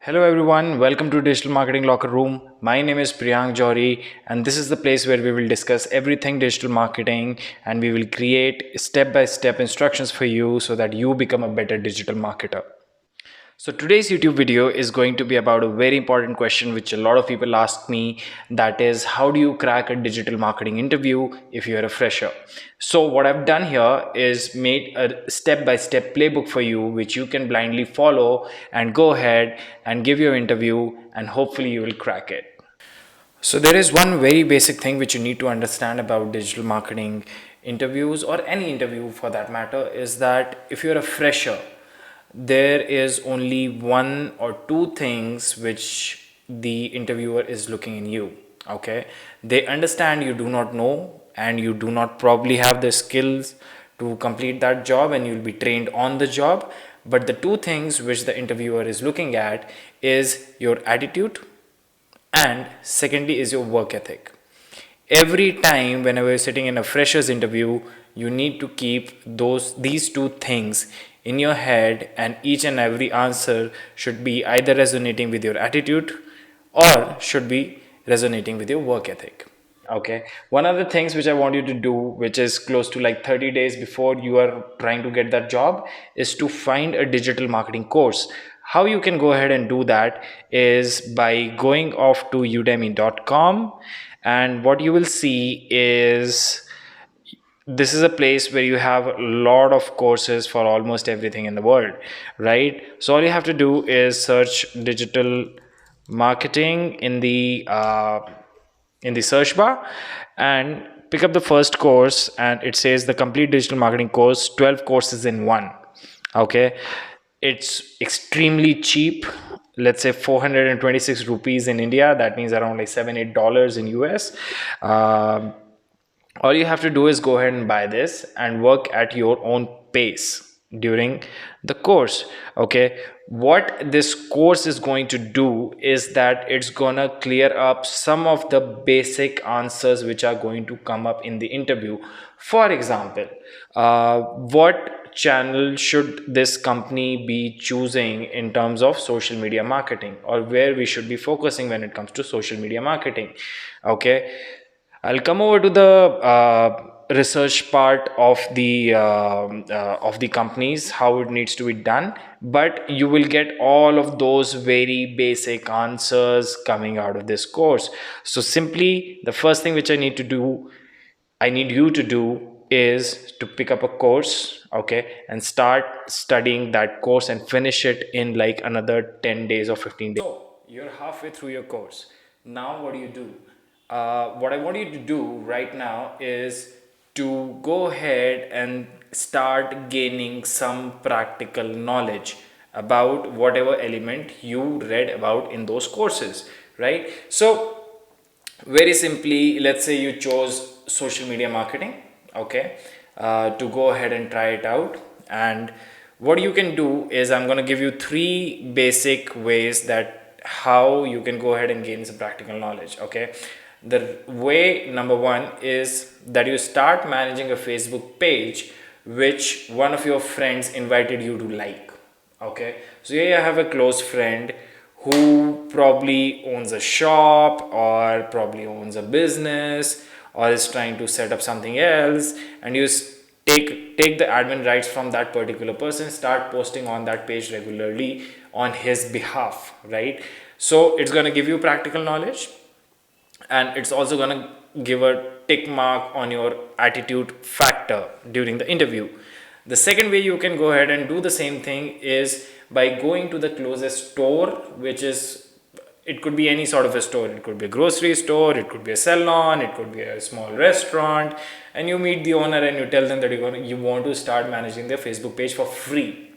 Hello everyone, welcome to Digital Marketing Locker Room. My name is Priyank Jory, and this is the place where we will discuss everything digital marketing and we will create step by step instructions for you so that you become a better digital marketer. So today's YouTube video is going to be about a very important question which a lot of people ask me, that is, how do you crack a digital marketing interview if you're a fresher? So what I've done here is made a step-by-step playbook for you which you can blindly follow and go ahead and give your interview, and hopefully you will crack it. So there is one very basic thing which you need to understand about digital marketing interviews, or any interview for that matter, is that if you're a fresher, there is only one or two things which the interviewer is looking in you. Okay, they understand you do not know and you do not probably have the skills to complete that job, and you'll be trained on the job. But the two things which the interviewer is looking at is your attitude, and secondly is your work ethic. Every time whenever you're sitting in a freshers interview, you need to keep these two things in your head, and each and every answer should be either resonating with your attitude or should be resonating with your work ethic. Okay, one of the things which I want you to do, which is close to like 30 days before you are trying to get that job, is to find a digital marketing course. How you can go ahead and do that is by going off to udemy.com, and what you will see is this is a place where you have a lot of courses for almost everything in the world, right? So all you have to do is search digital marketing in the search bar and pick up the first course, and it says the complete digital marketing course, 12 courses in one. Okay, it's extremely cheap. Let's say 426 rupees in India, that means around like $7-8 in US. All you have to do is go ahead and buy this and work at your own pace during the course. Okay, what this course is going to do is that it's gonna clear up some of the basic answers which are going to come up in the interview. For example, what channel should this company be choosing in terms of social media marketing, or where we should be focusing when it comes to social media marketing? Okay, I'll come over to the research part of the companies, how it needs to be done, but you will get all of those very basic answers coming out of this course. So simply, the first thing which I need you to do is to pick up a course, okay, and start studying that course and finish it in like another 10 days or 15 days. So you're halfway through your course. Now what do? What I want you to do right now is to go ahead and start gaining some practical knowledge about whatever element you read about in those courses, right? So very simply, let's say you chose social media marketing, okay, to go ahead and try it out. And what you can do is, I'm going to give you three basic ways that how you can go ahead and gain some practical knowledge. Okay, the way number one is that you start managing a Facebook page which one of your friends invited you to like. Okay, so here you have a close friend who probably owns a shop or probably owns a business or is trying to set up something else, and you take the admin rights from that particular person, start posting on that page regularly on his behalf, right? So it's going to give you practical knowledge, and it's also going to give a tick mark on your attitude factor during the interview. The second way you can go ahead and do the same thing is by going to the closest store, which is, it could be any sort of a store. It could be a grocery store, it could be a salon, it could be a small restaurant, and you meet the owner and you tell them that you want to start managing their Facebook page for free.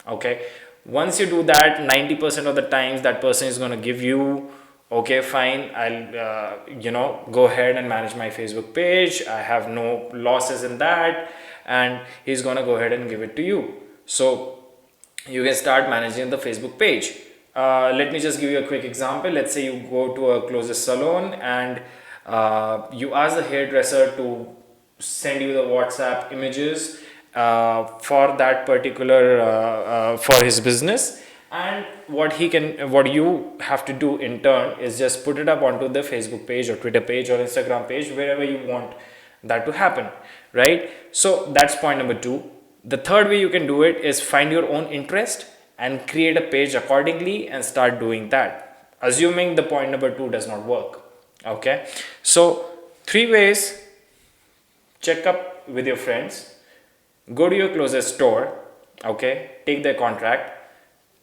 Okay, once you do that, 90% of the times that person is going to give you, okay, fine, I'll go ahead and manage my Facebook page, I have no losses in that, and he's going to go ahead and give it to you. So you can start managing the Facebook page. Let me just give you a quick example. Let's say you go to a closest salon and you ask the hairdresser to send you the WhatsApp images for that particular for his business, And what you have to do in turn is just put it up onto the Facebook page or Twitter page or Instagram page, wherever you want that to happen, right? So that's point number two. The third way you can do it is find your own interest and create a page accordingly and start doing that, assuming the point number two does not work. Okay, so three ways: check up with your friends, go to your closest store, okay, take their contract.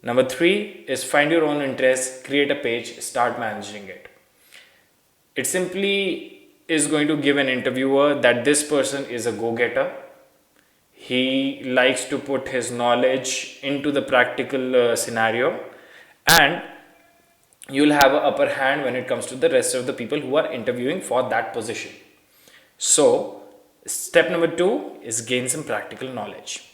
Number three is find your own interest, create a page, start managing it. It simply is going to give an interviewer that this person is a go-getter. He likes to put his knowledge into the practical scenario, and you'll have an upper hand when it comes to the rest of the people who are interviewing for that position. So step number two is gain some practical knowledge.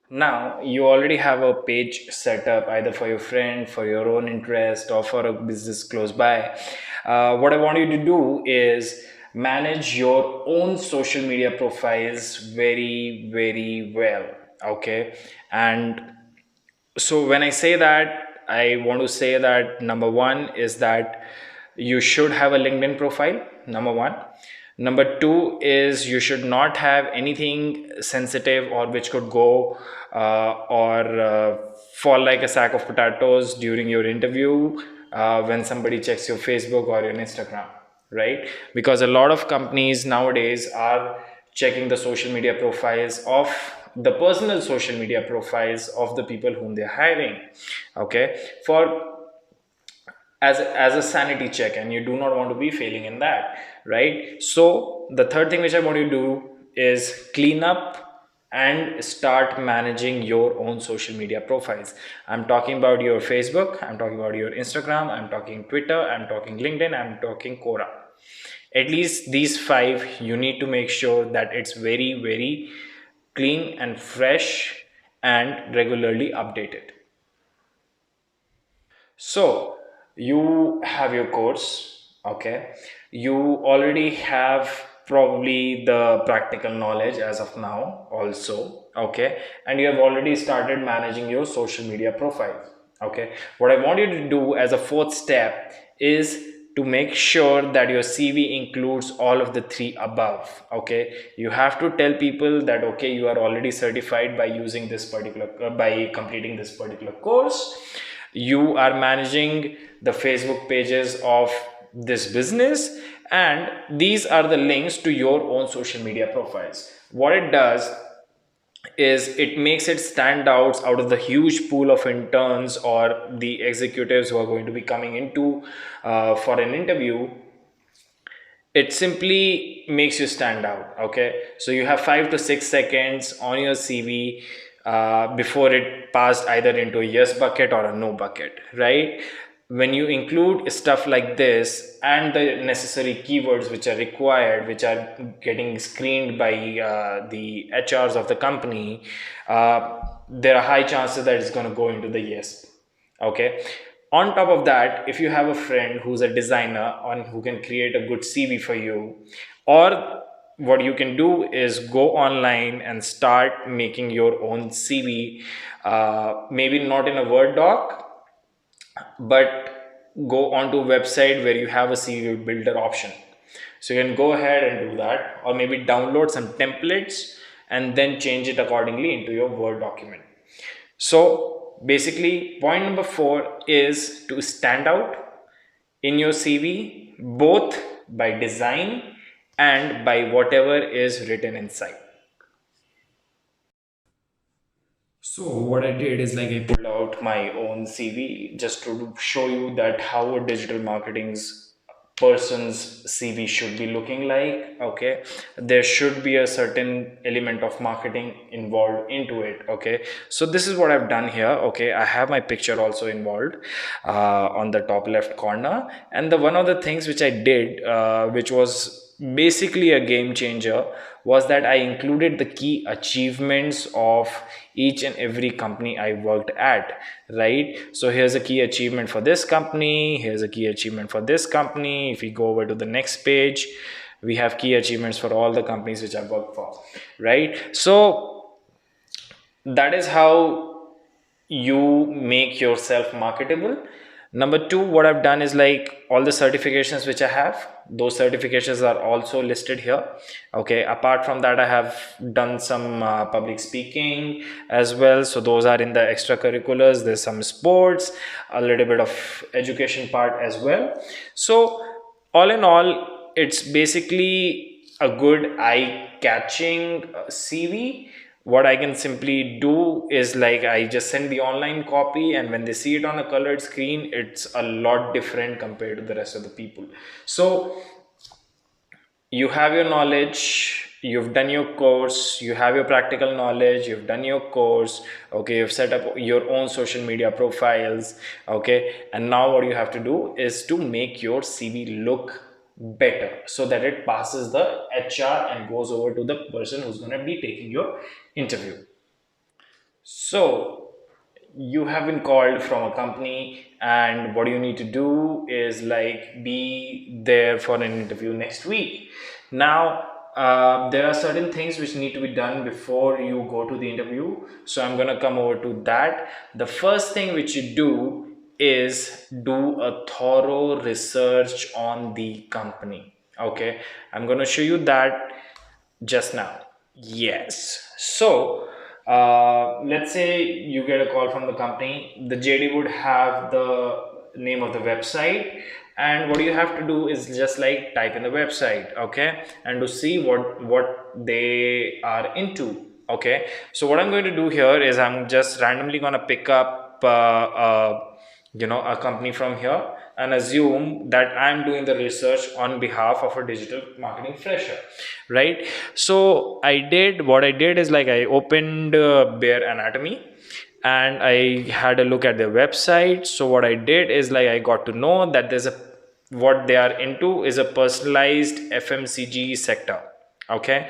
Now you already have a page set up either for your friend, for your own interest, or for a business close by. What I want you to do is manage your own social media profiles very, very well. Okay. And so when I say that, I want to say that number one is that you should have a LinkedIn profile, number one. Number two is you should not have anything sensitive or which could go or fall like a sack of potatoes during your interview when somebody checks your Facebook or your Instagram, right? Because a lot of companies nowadays are checking the social media profiles of the personal social media profiles of the people whom they're hiring, okay, for as a sanity check, and you do not want to be failing in that, right? So the third thing which I want you to do is clean up and start managing your own social media profiles. I'm talking about your Facebook, I'm talking about your Instagram, I'm talking Twitter, I'm talking LinkedIn, I'm talking Quora. At least these five, you need to make sure that it's very, very clean and fresh and regularly updated. So you have your course, okay? You already have probably the practical knowledge as of now also, okay? And you have already started managing your social media profile, okay? What I want you to do as a fourth step is to make sure that your CV includes all of the three above, okay? You have to tell people that, okay, you are already certified by using this particular, by completing this particular course. You are managing the Facebook pages of this business, and these are the links to your own social media profiles. What it does is it makes it stand out of the huge pool of interns or the executives who are going to be coming into for an interview. It simply makes you stand out, okay? So you have 5 to 6 seconds on your CV before it passed either into a yes bucket or a no bucket, right? When you include stuff like this and the necessary keywords which are required, which are getting screened by the HRs of the company, there are high chances that it's going to go into the yes. Okay. On top of that, if you have a friend who's a designer and who can create a good CV for you, or what you can do is go online and start making your own CV, maybe not in a Word doc, but go onto a website where you have a CV builder option. So you can go ahead and do that, or maybe download some templates and then change it accordingly into your Word document. So basically, point number four is to stand out in your CV, both by design and by whatever is written inside. So what I did is like I pulled out my own CV just to show you that how a digital marketing's person's CV should be looking like. Okay, there should be a certain element of marketing involved into it. Okay, so this is what I've done here. Okay, I have my picture also involved on the top left corner, and the one of the things which I did, which was basically a game changer, was that I included the key achievements of each and every company I worked at, right? So here's a key achievement for this company, here's a key achievement for this company. If we go over to the next page, we have key achievements for all the companies which I've worked for, right? So that is how you make yourself marketable. Number two, what I've done is like all the certifications which I have, those certifications are also listed here. Okay, apart from that, I have done some public speaking as well. So those are in the extracurriculars. There's some sports, a little bit of education part as well. So all in all, it's basically a good eye-catching CV. What I can simply do is like I just send the online copy, and when they see it on a colored screen, it's a lot different compared to the rest of the people. So you have your knowledge, you've done your course, you have your practical knowledge, you've done your course, okay, you've set up your own social media profiles, okay, and now what you have to do is to make your CV look better so that it passes the HR and goes over to the person who's going to be taking your interview. So you have been called from a company, and what you need to do is like be there for an interview next week. Now, there are certain things which need to be done before you go to the interview. So I'm gonna come over to that. The first thing which you do is do a thorough research on the company. Okay, I'm gonna show you that just now. Yes. So, let's say you get a call from the company. The JD would have the name of the website, and what you have to do is just like type in the website, okay, and to see what they are into. Okay. So what I'm going to do here is I'm just randomly gonna pick up a company from here and assume that I'm doing the research on behalf of a digital marketing fresher, right? So what I did is like I opened Bare Anatomy and I had a look at their website. So what I did is like I got to know that what they are into is a personalized FMCG sector. Okay.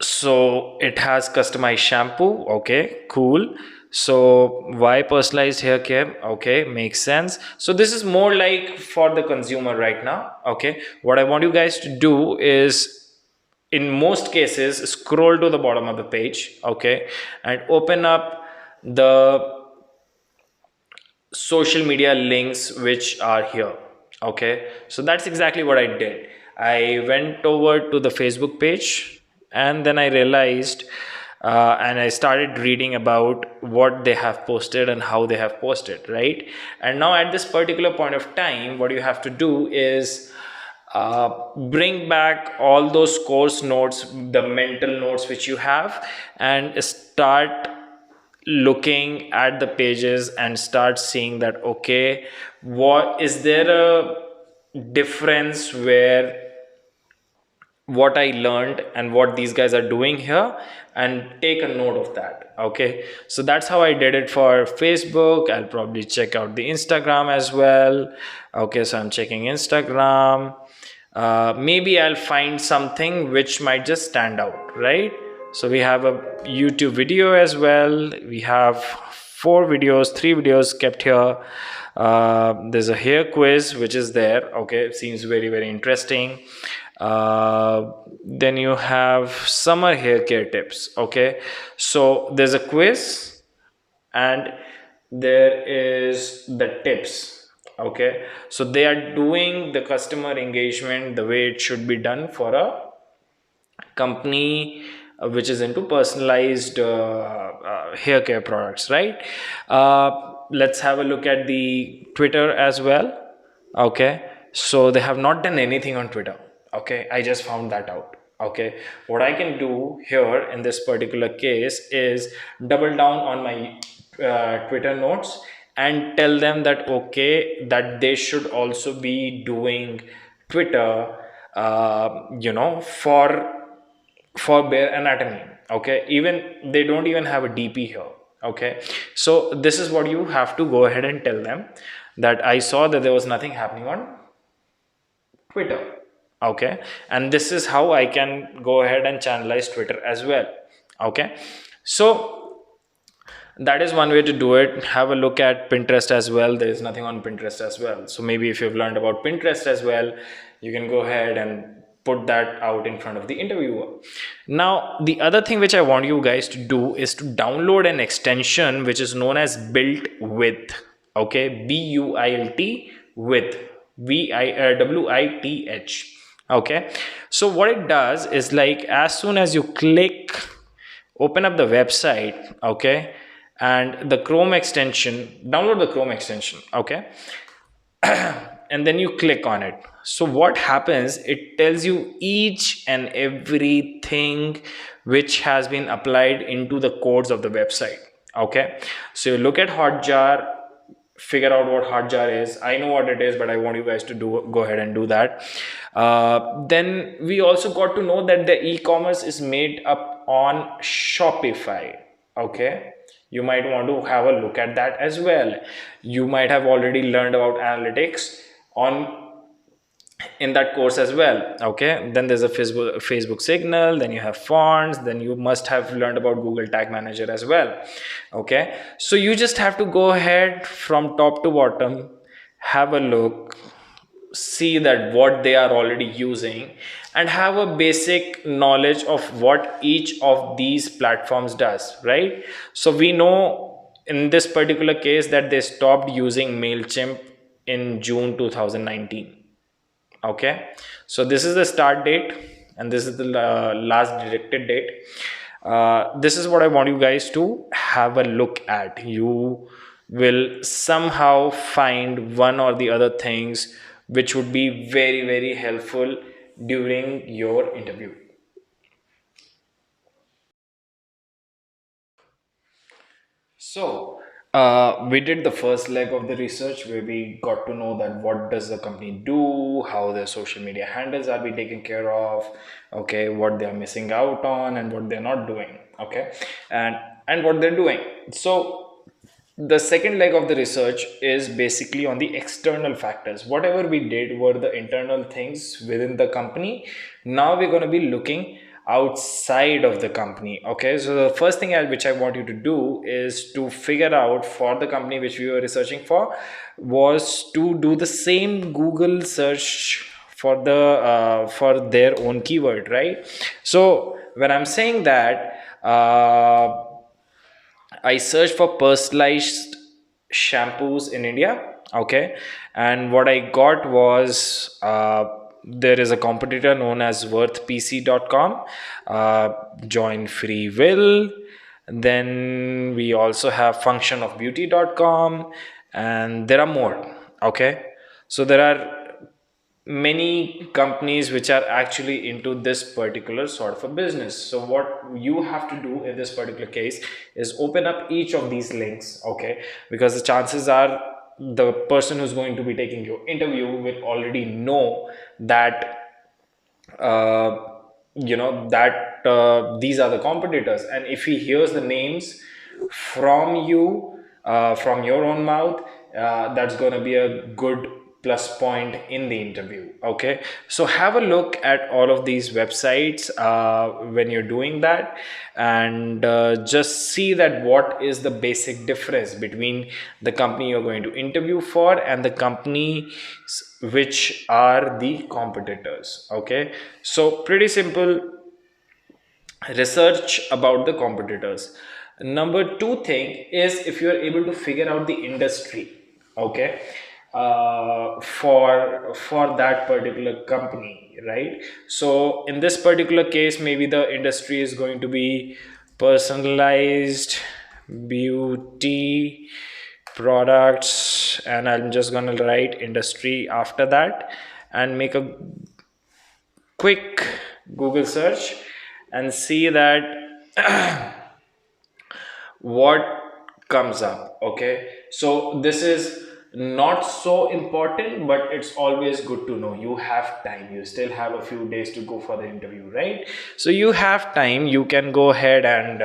So it has customized shampoo. Okay, cool. So why personalized hair care? Okay, makes sense. So this is more like for the consumer right now. Okay, what I want you guys to do is in most cases scroll to the bottom of the page, okay, and open up the social media links which are here. Okay, so that's exactly what I did. I went over to the Facebook page, and then I realized and I started reading about what they have posted and how they have posted, right? And now at this particular point of time, what you have to do is bring back all those course notes, the mental notes which you have, and start looking at the pages and start seeing that, okay, what is there a difference where what I learned and what these guys are doing here, and take a note of that. Okay, so that's how I did it for Facebook. I'll probably check out the Instagram as well. Okay, so I'm checking Instagram. Maybe I'll find something which might just stand out, right? So we have a YouTube video as well. We have three videos kept here. There's a hair quiz which is there. Okay, it seems very, very interesting. Then you have summer hair care tips. Okay, so there's a quiz and there is the tips. Okay, so they are doing the customer engagement the way it should be done for a company which is into personalized hair care products, right? Let's have a look at the Twitter as well. Okay, so they have not done anything on Twitter. Okay, I just found that out. Okay, what I can do here in this particular case is double down on my Twitter notes and tell them that okay, that they should also be doing Twitter, for Bare Anatomy. Okay, even they don't even have a DP here. Okay, so this is what you have to go ahead and tell them, that I saw that there was nothing happening on Twitter. Okay, and this is how I can go ahead and channelize Twitter as well. Okay, so that is one way to do it. Have a look at Pinterest as well. There is nothing on Pinterest as well. So maybe if you've learned about Pinterest as well, you can go ahead and put that out in front of the interviewer. Now, the other thing which I want you guys to do is to download an extension which is known as Built With. Okay, BUILT with WITH. Okay, so what it does is, like, as soon as you click open up the website, okay, and the Chrome extension, download the Chrome extension, okay, and then you click on it. So what happens, it tells you each and everything which has been applied into the codes of the website. Okay, so you look at Hotjar, figure out what Hotjar is. I know what it is, but I want you guys to go ahead and do that. Then we also got to know that the e-commerce is made up on Shopify. Okay, you might want to have a look at that as well. You might have already learned about analytics on in that course as well. Okay, then there's a Facebook signal, then you have fonts, then you must have learned about Google Tag Manager as well. Okay, so you just have to go ahead from top to bottom, have a look, see that what they are already using, and have a basic knowledge of what each of these platforms does, right? So we know in this particular case that they stopped using MailChimp in June 2019. Okay, so this is the start date and this is the last directed date. This is what I want you guys to have a look at. You will somehow find one or the other things which would be very helpful during your interview. So we did the first leg of the research where we got to know that what does the company do, how their social media handles are being taken care of, okay, what they are missing out on and what they're not doing, okay, and what they're doing. So the second leg of the research is basically on the external factors. Whatever we did were the internal things within the company. Now we're going to be looking outside of the company. Okay, so the first thing which I want you to do is to figure out, for the company which we were researching for, was to do the same Google search for for their own keyword, right? So when I'm saying that, I searched for personalized shampoos in India. Okay. And what I got was, there is a competitor known as worthpc.com, join free will. Then we also have functionofbeauty.com, and there are more. Okay. So there are many companies which are actually into this particular sort of a business. So what you have to do in this particular case is open up each of these links, okay, because the chances are the person who's going to be taking your interview will already know that uh, these are the competitors, and if he hears the names from you, from your own mouth, that's going to be a good plus point in the interview. Okay, so have a look at all of these websites when you're doing that, and just see that what is the basic difference between the company you're going to interview for and the companies which are the competitors. Okay, so pretty simple research about the competitors. Number two thing is, if you are able to figure out the industry, okay, for that particular company, right? So in this particular case, maybe the industry is going to be personalized beauty products, and I'm just gonna write industry after that and make a quick Google search and see that what comes up. Okay, so this is not so important, but it's always good to know. You have time, you still have a few days to go for the interview, right? So you have time, you can go ahead and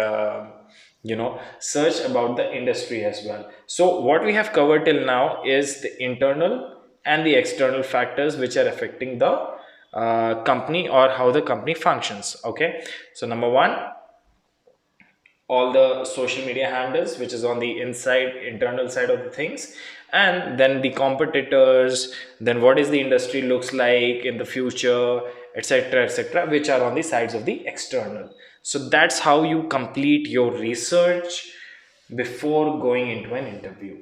search about the industry as well. So what we have covered till now is the internal and the external factors which are affecting the company or how the company functions. Okay, so number one, all the social media handles which is on the internal side of the things, and then the competitors, then what is the industry looks like in the future, etc., etc., which are on the sides of the external. So that's how you complete your research before going into an interview.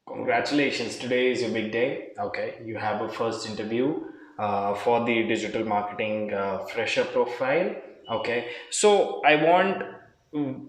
Congratulations, today is your big day. Okay, you have a first interview for the digital marketing fresher profile. Okay, so I want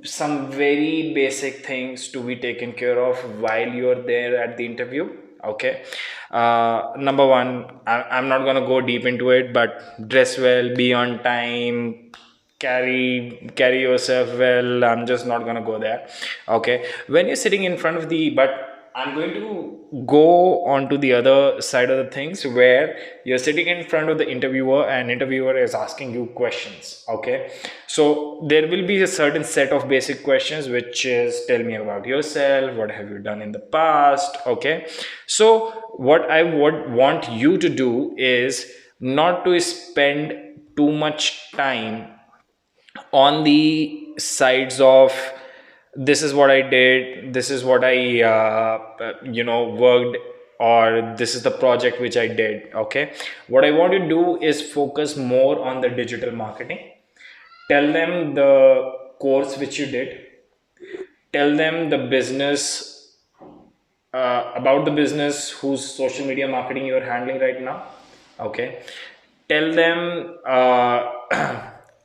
some very basic things to be taken care of while you're there at the interview. Okay, number one, I'm not gonna go deep into it, but dress well, be on time, carry yourself well. I'm just not gonna go there. Okay, when you're sitting in front of the but I'm going to go on to the other side of the things where you're sitting in front of the interviewer and interviewer is asking you questions. Okay, so there will be a certain set of basic questions which is tell me about yourself, what have you done in the past. Okay, so what I would want you to do is not to spend too much time on the sides of this is what I did, this is what I worked, or this is the project which I did. Okay, what I want to do is focus more on the digital marketing. Tell them the course which you did, tell them the business, about the business whose social media marketing you're handling right now. Okay, tell them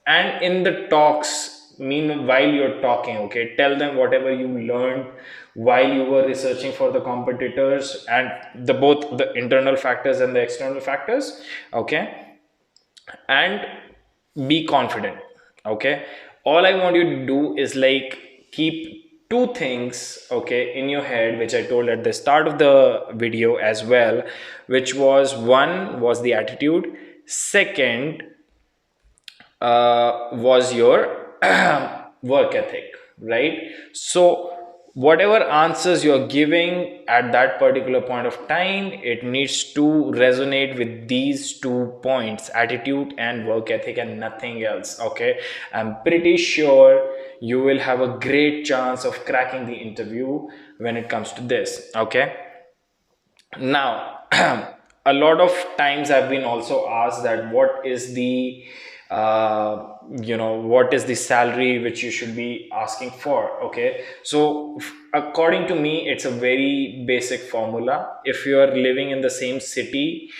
and in the talks, meanwhile you're talking, okay, tell them whatever you learned while you were researching for the competitors and the both the internal factors and the external factors. Okay, and be confident. Okay, all I want you to do is like keep two things, okay, in your head, which I told at the start of the video as well, which was one was the attitude, second was your work ethic, right? So whatever answers you're giving at that particular point of time, it needs to resonate with these 2 points, attitude and work ethic, and nothing else. Okay, I'm pretty sure you will have a great chance of cracking the interview when it comes to this. Okay, now a lot of times I've been also asked that what is the what is the salary which you should be asking for. Okay, so according to me, it's a very basic formula. If you are living in the same city,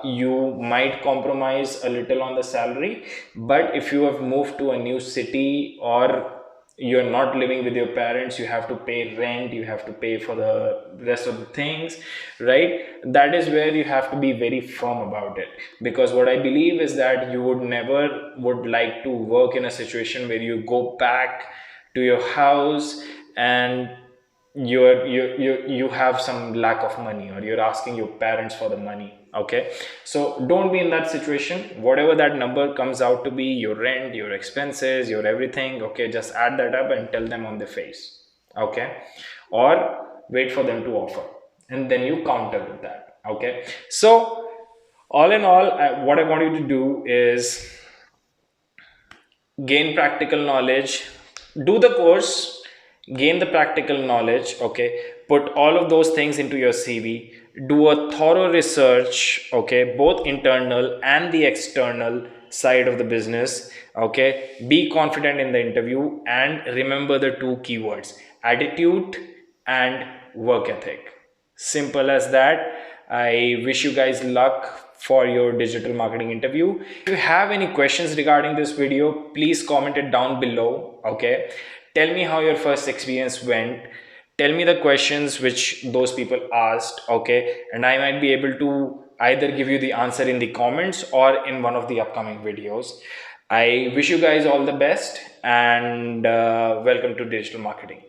you might compromise a little on the salary, but if you have moved to a new city or you're not living with your parents, you have to pay rent, you have to pay for the rest of the things, right? That is where you have to be very firm about it, because what I believe is that you would never would like to work in a situation where you go back to your house and you have some lack of money, or you're asking your parents for the money. Okay, so don't be in that situation. Whatever that number comes out to be, your rent, your expenses, your everything, okay, just add that up and tell them on their face. Okay, or wait for them to offer and then you counter with that. Okay, so all in all, what I want you to do is gain practical knowledge, do the course, gain the practical knowledge. Okay, put all of those things into your CV, do a thorough research, okay, both internal and the external side of the business. Okay, be confident in the interview and remember the two keywords, attitude and work ethic. Simple as that. I wish you guys luck for your digital marketing interview. If you have any questions regarding this video, please comment it down below. Okay, tell me how your first experience went, tell me the questions which those people asked. Okay, and I might be able to either give you the answer in the comments or in one of the upcoming videos. I wish you guys all the best and welcome to digital marketing.